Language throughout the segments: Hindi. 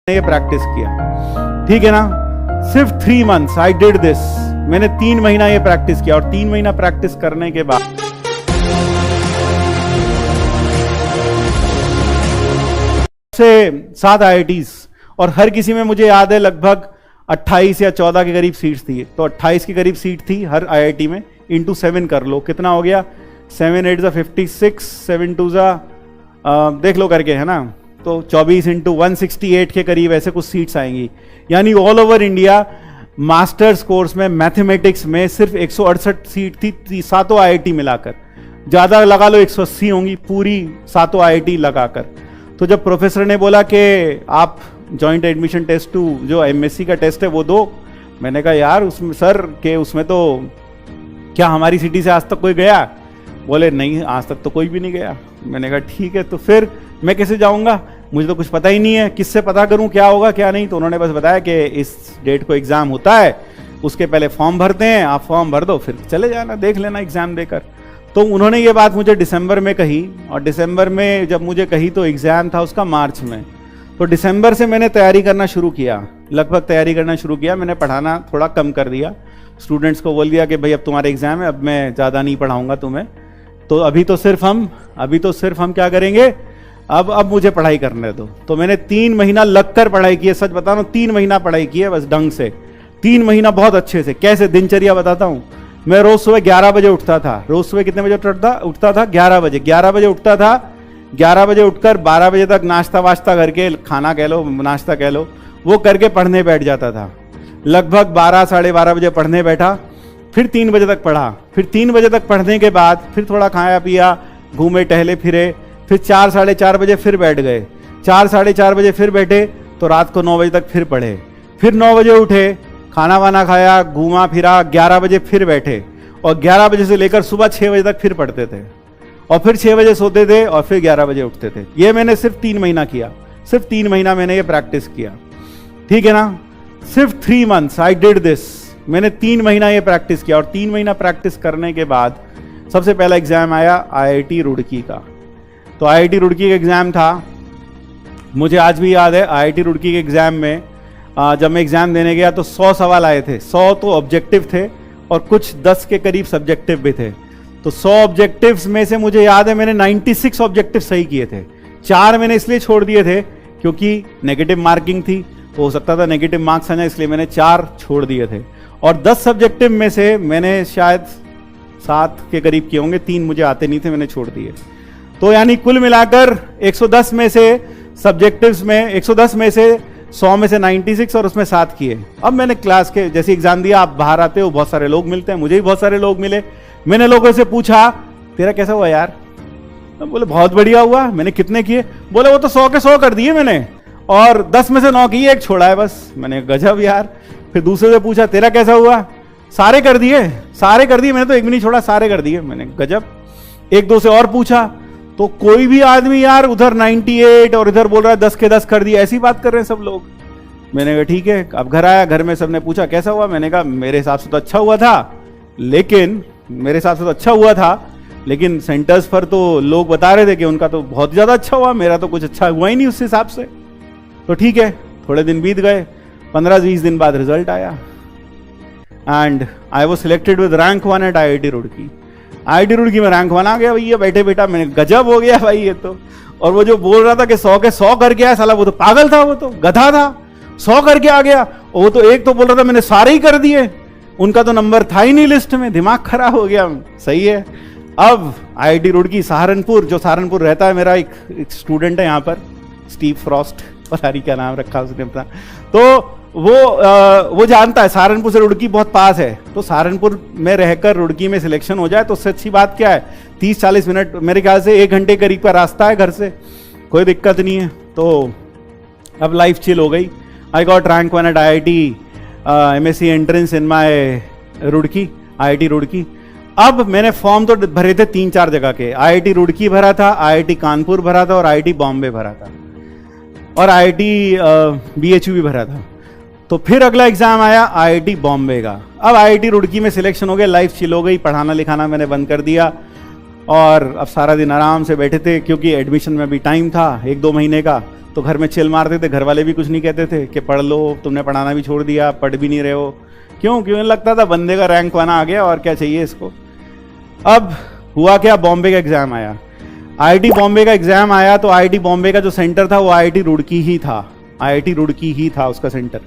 ये प्रैक्टिस किया, ठीक है ना। सिर्फ 3 months आई डिड दिस। मैंने 3 महीना ये प्रैक्टिस किया और 3 महीना प्रैक्टिस करने के बाद से 7 IITs और हर किसी में मुझे याद है लगभग 28 या 14 के करीब सीट्स थी। तो 28 के करीब सीट थी हर IIT में, इंटू 7 कर लो कितना हो गया, 7 8 56, 7 2 देख लो करके, है ना। तो 24 इंटू 168 के करीब ऐसे कुछ सीट्स आएंगी। यानी all over India masters course में मैथमेटिक्स में सिर्फ 168 सीट थी, सातों IIT मिलाकर। ज़्यादा लगा लो 180 होंगी पूरी सातों IIT लगाकर। तो जब प्रोफेसर ने बोला कि आप जॉइंट एडमिशन टेस्ट 2 जो MSc का टेस्ट है वो दो, मैंने कहा यार उसमें सर के उसमें तो क्या हमारी सिटी से आज तक कोई गया? बोले नहीं आज तक तो कोई भी नहीं गया। मैंने कहा ठीक है, तो फिर मैं कैसे जाऊंगा, मुझे तो कुछ पता ही नहीं है, किससे पता करूं क्या होगा क्या नहीं। तो उन्होंने बस बताया कि इस डेट को एग्जाम होता है, उसके पहले फॉर्म भरते हैं, आप फॉर्म भर दो फिर चले जाना, देख लेना एग्जाम देकर। तो उन्होंने ये बात मुझे दिसंबर में कही, और दिसंबर में जब मुझे कही तो एग्जाम था उसका मार्च में। तो दिसंबर से मैंने तैयारी करना शुरू किया, लगभग तैयारी करना शुरू किया। मैंने पढ़ाना थोड़ा कम कर दिया, स्टूडेंट्स को बोल दिया कि भाई अब तुम्हारा एग्जाम है, अब मैं ज़्यादा नहीं पढ़ाऊंगा तुम्हें। तो अभी तो सिर्फ हम क्या करेंगे, अब मुझे पढ़ाई करने दो। तो मैंने 3 महीना लगकर पढ़ाई की है, सच बता रहा हूँ 3 महीना पढ़ाई की है बस ढंग से, 3 महीना बहुत अच्छे से। कैसे दिनचर्या बताता हूँ, मैं रोज सुबह 11 बजे उठता था। रोज सुबह कितने बजे उठता था 11 बजे। 11 बजे उठता था, 11 बजे उठकर 12 बजे तक नाश्ता वाश्ता करके, खाना कह लो नाश्ता कह लो, वो करके पढ़ने बैठ जाता था। लगभग 12 साढ़े 12 बजे पढ़ने बैठा, फिर 3 बजे तक पढ़ा। फिर 3 बजे तक पढ़ने के बाद फिर थोड़ा खाया पिया, घूमे टहले फिरे, फिर 4 साढ़े 4 बजे फिर बैठ गए। 4 साढ़े 4 बजे फिर बैठे तो रात को 9 बजे तक फिर पढ़े। फिर 9 बजे उठे, खाना वाना खाया, घूमा फिरा, 11 बजे फिर बैठे, और 11 बजे से लेकर सुबह 6 बजे तक फिर पढ़ते थे, और फिर 6 बजे सोते थे, और फिर 11 बजे उठते थे। ये मैंने सिर्फ 3 महीना किया, सिर्फ 3 महीना मैंने ये प्रैक्टिस किया, ठीक है ना। सिर्फ 3 months आई डिड दिस। मैंने 3 महीना ये प्रैक्टिस किया, और 3 महीना प्रैक्टिस करने के बाद सबसे पहला एग्जाम आया IIT रुड़की का। तो IIT रुड़की का एग्जाम था, मुझे आज भी याद है। IIT रुड़की के एग्जाम में जब मैं एग्जाम देने गया तो 100 सवाल आए थे। 100 तो ऑब्जेक्टिव थे और कुछ 10 के करीब सब्जेक्टिव भी थे। तो 100 ऑब्जेक्टिव्स में से मुझे याद है मैंने 96 ऑब्जेक्टिव सही किए थे। 4 मैंने इसलिए छोड़ दिए थे क्योंकि नेगेटिव मार्किंग थी, तो हो सकता था नेगेटिव मार्क्स आ जाए, इसलिए मैंने 4 छोड़ दिए थे। और 10 सब्जेक्टिव में से मैंने शायद 7 के करीब किए होंगे, 3 मुझे आते नहीं थे, मैंने छोड़ दिए। तो यानी कुल मिलाकर 110 में से सब्जेक्टिव्स में 110 में से 100 में से 96 और उसमें 7 किए। अब मैंने क्लास के जैसे एग्जाम दिया, आप बाहर आते हो बहुत सारे लोग मिलते हैं, मुझे भी बहुत सारे लोग मिले। मैंने लोगों से पूछा तेरा कैसा हुआ यार? बोले बहुत बढ़िया हुआ। मैंने कितने किए? बोले वो तो 100 के 100 कर दिए मैंने, और 10 में से 9 किए, 1 छोड़ा है बस। मैंने गजब यार। फिर दूसरे से पूछा तेरा कैसा हुआ? सारे कर दिए, सारे कर दिए, मैंने तो एक भी नहीं छोड़ा, सारे कर दिए। मैंने गजब। 1-2 से और पूछा तो कोई भी आदमी यार उधर 98 और इधर बोल रहा है 10 के 10 कर दिए, ऐसी बात कर रहे हैं सब लोग। मैंने कहा ठीक है। अब घर आया, घर में सबने पूछा कैसा हुआ? मैंने कहा मेरे हिसाब से तो अच्छा हुआ था, लेकिन सेंटर्स पर तो लोग बता रहे थे कि उनका तो बहुत ज़्यादा अच्छा हुआ, मेरा तो कुछ अच्छा हुआ ही नहीं उस हिसाब से। तो ठीक है, थोड़े दिन बीत गए, 15-20 दिन बाद रिजल्ट आया, and I was selected with rank 1 at IIT Roorkee. IIT Roorkee में रैंक 1 आ गया भैया, बैठे बेटा। मैंने गजब हो गया भाई ये तो। और वो जो बोल रहा था कि 100 के 100 करके आया, साला वो तो पागल था, वो तो गधा था, 100 करके आ गया। और वो तो एक तो बोल रहा था मैंने सारे ही कर दिए, उनका तो नंबर था ही नहीं लिस्ट में, दिमाग खराब हो गया। सही है। अब IIT रुड़की सहारनपुर, जो सहारनपुर रहता है, मेरा एक स्टूडेंट है यहाँ पर, स्टीव फ्रॉस्ट, पता नहीं क्या नाम रखा उसने अपना। तो वो जानता है सहारनपुर से रुड़की बहुत पास है, तो सहारनपुर में रहकर रुड़की में सिलेक्शन हो जाए तो उससे अच्छी बात क्या है। 30-40 मिनट, मेरे ख्याल से 1 घंटे करीब का रास्ता है घर से, कोई दिक्कत नहीं है। तो अब लाइफ चिल हो गई। I got rank 1 at IIT MSc entrance in my Roorkee, IIT Roorkee. अब मैंने फॉर्म तो भरे थे 3-4 जगह के। IIT रुड़की भरा था, IIT कानपुर भरा था, और IIT बॉम्बे भरा था, और IIT BHU भी भरा था। तो फिर अगला एग्जाम आया IIT बॉम्बे का। अब IIT रुड़की में सिलेक्शन हो गया, लाइफ चिल हो गई, पढ़ाना लिखाना मैंने बंद कर दिया। और अब सारा दिन आराम से बैठे थे, क्योंकि एडमिशन में भी टाइम था 1-2 महीने का, तो घर में चिल मारते थे। घर वाले भी कुछ नहीं कहते थे कि पढ़ लो, तुमने पढ़ाना भी छोड़ दिया, पढ़ भी नहीं रहे हो। क्यों लगता था बंदे का रैंक 1 आ गया और क्या चाहिए इसको। अब हुआ क्या, बॉम्बे का एग्जाम आया, आईआईटी बॉम्बे का एग्जाम आया। तो आईआईटी बॉम्बे का जो सेंटर था वो आईआईटी रुड़की ही था, आईआईटी रुड़की ही था उसका सेंटर।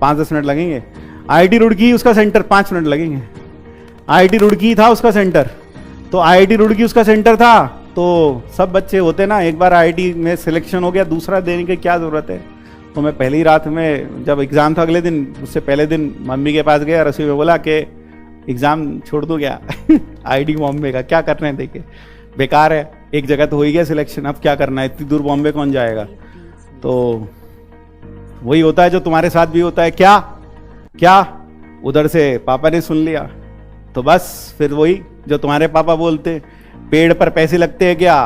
5-10 मिनट लगेंगे। आईआईटी रुड़की उसका सेंटर, 5 मिनट लगेंगे। आईआईटी रुड़की था उसका सेंटर। तो आईआईटी रुड़की उसका सेंटर था, तो सब बच्चे होते ना, एक बार आईआईटी में सिलेक्शन हो गया, दूसरा देने की क्या जरूरत है। तो मैं पहली रात में, जब एग्जाम था अगले दिन, उससे पहले दिन मम्मी के पास गया, रसोई में बोला कि एग्जाम छोड़ दो क्या आईआईटी बॉम्बे का, क्या करना है, देखिए बेकार है, एक जगह तो हो ही गया सिलेक्शन, अब क्या करना है, इतनी दूर बॉम्बे कौन जाएगा। तो वही होता है जो तुम्हारे साथ भी होता है। क्या उधर से पापा ने सुन लिया, तो बस फिर वही जो तुम्हारे पापा बोलते, पेड़ पर पैसे लगते हैं क्या,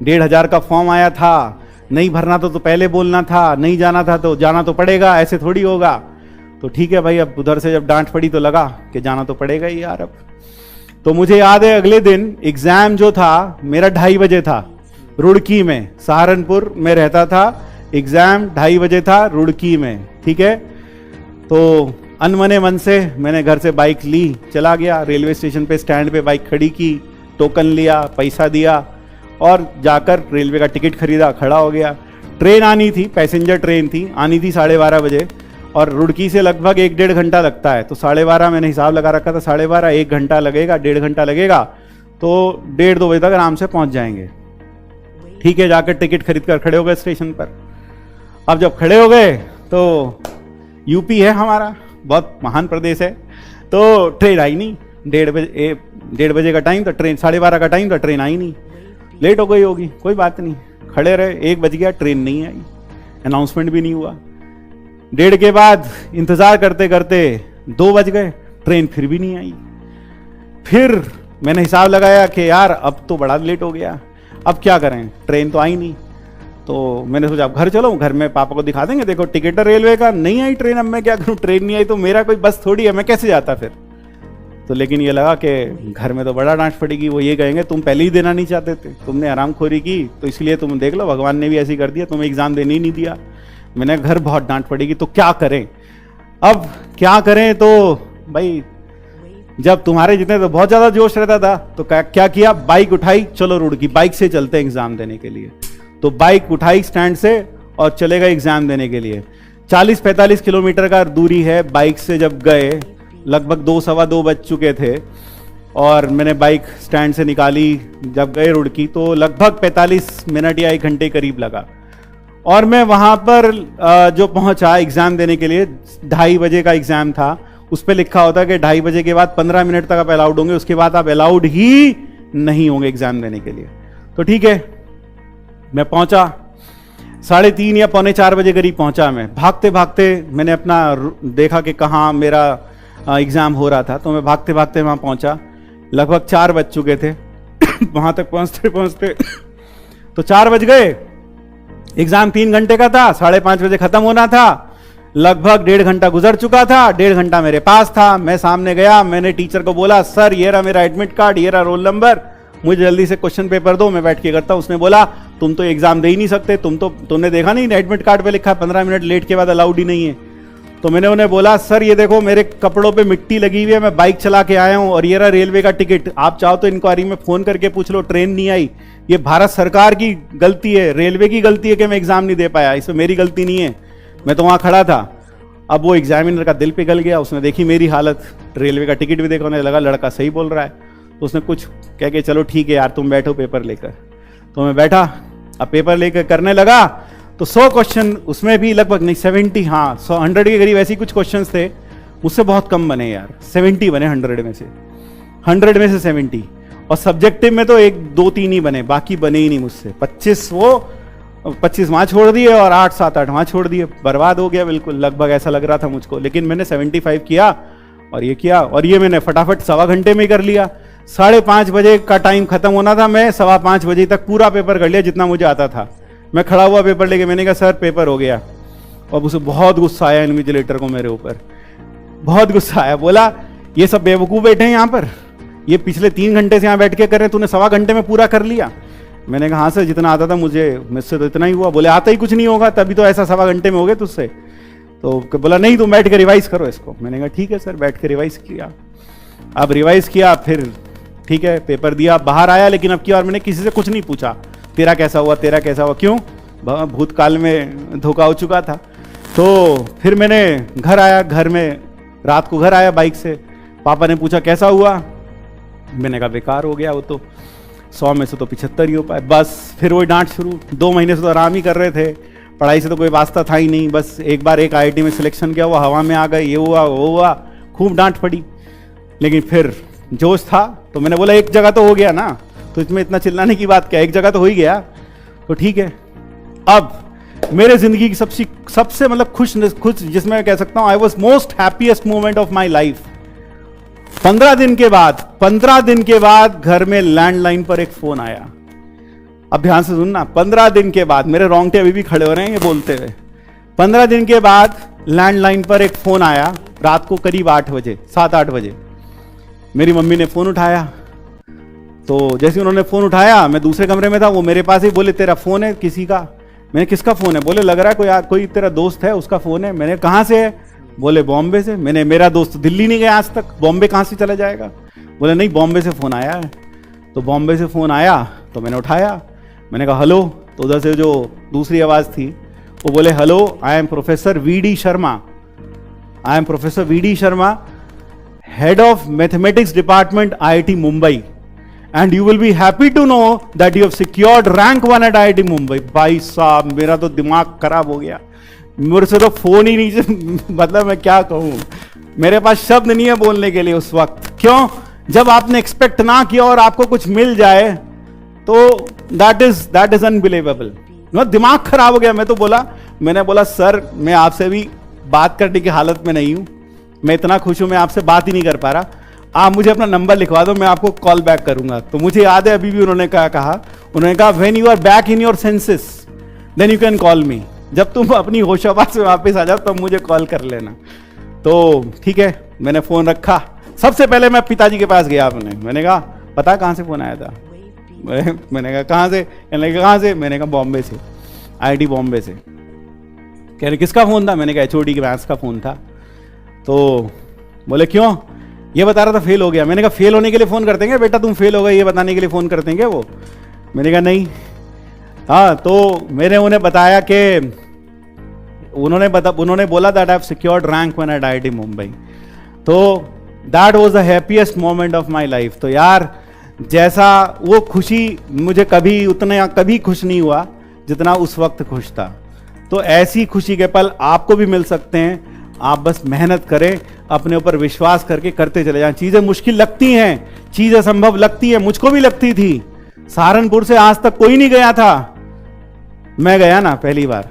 1,500 का फॉर्म आया था, नहीं भरना तो पहले बोलना था, नहीं जाना था तो जाना तो पड़ेगा, ऐसे थोड़ी होगा। तो ठीक है भाई, अब उधर से जब डांट पड़ी तो लगा कि जाना तो पड़ेगा ही यार अब। तो मुझे याद है अगले दिन एग्जाम जो था मेरा 2:30 बजे था, रुड़की में, सहारनपुर में रहता था, एग्जाम 2:30 बजे था रुड़की में, ठीक है। तो अनमने मन से मैंने घर से बाइक ली, चला गया रेलवे स्टेशन पे, स्टैंड पे बाइक खड़ी की, टोकन लिया, पैसा दिया और जाकर रेलवे का टिकट खरीदा, खड़ा हो गया। ट्रेन आनी थी, पैसेंजर ट्रेन थी, आनी थी 12:30 बजे, और रुड़की से लगभग 1-1.5 घंटा लगता है। तो 12:30 मैंने हिसाब लगा रखा था, 12:30, 1 घंटा लगेगा, 1.5 घंटा लगेगा, तो 1:30-2 बजे तक आराम से पहुंच जाएंगे। ठीक है, जाकर टिकट खरीद कर खड़े हो गए स्टेशन पर। अब जब खड़े हो गए तो यूपी है हमारा, बहुत महान प्रदेश है, तो ट्रेन आई नहीं। 1:30 बजे का टाइम था, ट्रेन 12:30 का टाइम था, ट्रेन आई नहीं, लेट हो गई होगी, कोई बात नहीं, खड़े रहे। 1 बज गया, ट्रेन नहीं आई, अनाउंसमेंट भी नहीं हुआ। 1:30 के बाद इंतजार करते करते 2 बज गए, ट्रेन फिर भी नहीं आई। फिर मैंने हिसाब लगाया कि यार अब तो बड़ा लेट हो गया, अब क्या करें, ट्रेन तो आई नहीं। तो मैंने सोचा अब घर चलो, घर में पापा को दिखा देंगे, देखो टिकट है रेलवे का, नहीं आई ट्रेन, अब मैं क्या करूं, ट्रेन नहीं आई तो मेरा कोई बस थोड़ी है, मैं कैसे जाता फिर। तो लेकिन ये लगा कि घर में तो बड़ा डांट पड़ेगी, वो ये कहेंगे तुम पहले ही देना नहीं चाहते थे, तुमने आरामखोरी की, तो इसलिए तुम देख लो भगवान ने भी ऐसी कर दिया, तुम्हें एग्जाम देने ही नहीं दिया। मैंने घर बहुत डांट पड़ेगी, तो क्या करें। अब क्या करें, तो भाई जब तुम्हारे जितने तो बहुत ज्यादा जोश रहता था, तो क्या किया, बाइक उठाई, चलो रुड़की, बाइक से चलते हैं एग्जाम देने के लिए। तो बाइक उठाई स्टैंड से और चले गए एग्जाम देने के लिए। 40-45 किलोमीटर का दूरी है। बाइक से जब गए, लगभग 2-2:15 बज चुके थे, और मैंने बाइक स्टैंड से निकाली, जब गए रुड़की तो लगभग 45 मिनट या 1 घंटे करीब लगा। और मैं वहां पर जो पहुंचा एग्जाम देने के लिए, 2:30 बजे का एग्जाम था, उस पर लिखा होता है कि 2:30 बजे के बाद 15 मिनट तक आप अलाउड होंगे, उसके बाद आप अलाउड ही नहीं होंगे एग्जाम देने के लिए। तो ठीक है, मैं पहुंचा 3:30 या 3:45 बजे करीब पहुंचा। मैं भागते भागते मैंने अपना देखा कि कहाँ मेरा एग्जाम हो रहा था, तो मैं भागते भागते वहां पहुंचा। लगभग 4 बज चुके थे वहां तक पहुंचते पहुंचते तो 4 बज गए। एग्जाम 3 घंटे का था, 5:30 बजे खत्म होना था। लगभग 1.5 घंटा गुजर चुका था, 1.5 घंटा मेरे पास था। मैं सामने गया, मैंने टीचर को बोला सर ये रहा मेरा एडमिट कार्ड, ये रहा रोल नंबर, मुझे जल्दी से क्वेश्चन पेपर दो, मैं बैठ के करता हूं। उसने बोला तुम तो एग्जाम दे ही नहीं सकते, तुमने देखा नहीं एडमिट कार्ड पे लिखा 15 मिनट लेट के बाद अलाउड ही नहीं है। तो मैंने उन्हें बोला सर ये देखो मेरे कपड़ों पे मिट्टी लगी हुई है, मैं बाइक चला के आया हूं, और ये रहा रेलवे का टिकट, आप चाहो तो इंक्वायरी में फोन करके पूछ लो, ट्रेन नहीं आई, ये भारत सरकार की गलती है, रेलवे की गलती है कि मैं एग्जाम नहीं दे पाया, इसमें मेरी गलती नहीं है, मैं तो वहां खड़ा था। अब वो एग्जामिनर का दिल पिघल गया, उसने देखी मेरी हालत, रेलवे का टिकट भी देखा, उन्हें लगा लड़का सही बोल रहा है, तो उसने कुछ कह के चलो ठीक है यार तुम बैठो पेपर लेकर। तो मैं बैठा, अब पेपर लेकर करने लगा, तो 100 क्वेश्चन, उसमें भी लगभग नहीं 70, हाँ 100 के करीब ऐसे कुछ क्वेश्चन थे, मुझसे बहुत कम बने यार, 70 बने 100 में से, 100 में से 70। और सब्जेक्टिव में तो 1-2-3 ही बने, बाकी बने ही नहीं मुझसे। 25 वहां छोड़ दिए और 8-7-8 वहां छोड़ दिए, बर्बाद हो गया बिल्कुल, लगभग ऐसा लग रहा था मुझको। लेकिन मैंने 75 किया और ये किया, और ये मैंने फटाफट 1.25 घंटे में कर लिया। 5:30 बजे का टाइम खत्म होना था, मैं 5:15 बजे तक पूरा पेपर कर लिया जितना मुझे आता था। मैं खड़ा हुआ पेपर लेके, मैंने कहा सर पेपर हो गया, और उसे बहुत गुस्सा आया इन्विजिलेटर को मेरे ऊपर, बहुत गुस्सा आया। बोला ये सब बेवकूफ बैठे हैं यहाँ पर, ये पिछले 3 घंटे से यहाँ बैठ के कर रहे हैं, तूने 1.25 घंटे में पूरा कर लिया। मैंने कहा हाँ सर, जितना आता था मुझसे तो इतना ही हुआ। बोले आता ही कुछ नहीं होगा, तभी तो ऐसा 1.25 घंटे में हो गए तुझसे। तो बोला नहीं, तुम बैठ के रिवाइज करो इसको। मैंने कहा ठीक है सर, बैठ के रिवाइज किया। अब रिवाइज किया, फिर ठीक है पेपर दिया, बाहर आया। लेकिन अब की बार मैंने किसी से कुछ नहीं पूछा तेरा कैसा हुआ, तेरा कैसा हुआ, क्यों, भूतकाल में धोखा हो चुका था। तो फिर मैंने घर आया, घर में रात को घर आया बाइक से, पापा ने पूछा कैसा हुआ, मैंने कहा बेकार हो गया, वो तो 100 में से तो 75 ही हो पाए। बस फिर वही डांट शुरू। 2 महीने से तो आराम ही कर रहे थे, पढ़ाई से तो कोई वास्ता था ही नहीं। बस एक बार एक IIT में सिलेक्शन किया, वो हवा में आ गए, ये हुआ वो हुआ, खूब डांट पड़ी। लेकिन फिर जोश था, तो मैंने बोला एक जगह तो हो गया ना, तो इसमें इतना चिल्लाने की बात क्या, एक जगह तो हो ही गया, तो ठीक है। अब मेरे जिंदगी की सबसे मतलब खुश जिसमें मैं कह सकता हूं I was most happiest moment of my life. 15 दिन के बाद घर में लैंडलाइन पर एक फोन आया। अब ध्यान से सुनना, 15 दिन के बाद, मेरे रोंगटे अभी भी खड़े हो रहे हैं ये बोलते हुए। 15 दिन के बाद लैंडलाइन पर एक फोन आया, रात को करीब 8 बजे, 7-8 बजे। मेरी मम्मी ने फोन उठाया, तो जैसे उन्होंने फोन उठाया, मैं दूसरे कमरे में था, वो मेरे पास ही बोले तेरा फोन है किसी का। मैंने किसका फोन है, बोले लग रहा है कोई तेरा दोस्त है उसका फोन है। मैंने कहां से है, बोले बॉम्बे से। मैंने मेरा दोस्त दिल्ली नहीं गया आज तक, बॉम्बे कहां से चला जाएगा। बोले नहीं बॉम्बे से फोन आया है। तो बॉम्बे से फोन आया तो मैंने उठाया, मैंने कहा हेलो। तो उधर से जो दूसरी आवाज थी वो बोले hello, I am professor VD Sharma, I am professor VD Sharma, head of mathematics department IIT Mumbai, and you will be happy to know that you have secured rank 1 at IIT Mumbai. भाई साहब मेरा तो दिमाग खराब हो गया, मेरे से तो फोन ही नहीं मतलब मैं क्या कहूं, मेरे पास शब्द नहीं है बोलने के लिए उस वक्त। क्यों, जब आपने एक्सपेक्ट ना किया और आपको कुछ मिल जाए तो दैट इज अनबिलीवेबल। दिमाग खराब हो गया। मैंने बोला सर मैं आपसे भी बात करने की हालत में नहीं हूं, मैं इतना खुश हूं, मैं आपसे बात ही नहीं कर पा रहा, आप मुझे अपना नंबर लिखवा दो, मैं आपको कॉल बैक करूंगा। तो मुझे याद है अभी भी उन्होंने कहा उन्होंने कहा when you are back in your senses then you can call me, जब तुम अपनी होशाबाश में वापस आ जाओ तब मुझे कॉल कर लेना। तो ठीक है, मैंने फोन रखा। सबसे पहले मैं पिताजी के पास गया, मैंने कहा पता कहां से फोन आया था। मैंने कहा कहां से, कहने लगे कहां से, मैंने कहा बॉम्बे से, IIT बॉम्बे से। कह रहे किसका फोन था, मैंने कहा HOD के मैथ्स का फोन था। तो बोले क्यों, ये बता रहा था फेल हो गया। मैंने कहा फेल होने के लिए फोन करते हैं बेटा, तुम फेल हो गए ये बताने के लिए फोन करते हैं क्या वो। मैंने कहा नहीं। हाँ, तो मैंने उन्हें बताया कि उन्होंने बोला that I have secured rank 1 at IIT Mumbai. तो that was the happiest moment of my life. तो यार जैसा वो खुशी मुझे कभी खुश नहीं हुआ जितना उस वक्त खुश था। तो ऐसी खुशी के पल आपको भी मिल सकते हैं, आप बस मेहनत करें, अपने ऊपर विश्वास करके करते चले जाएं। चीजें मुश्किल लगती हैं, चीजें संभव लगती हैं, मुझको भी लगती थी। सहारनपुर से आज तक कोई नहीं गया था, मैं गया ना पहली बार,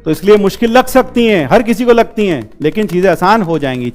तो इसलिए मुश्किल लग सकती हैं, हर किसी को लगती हैं, लेकिन चीजें आसान हो जाएंगी।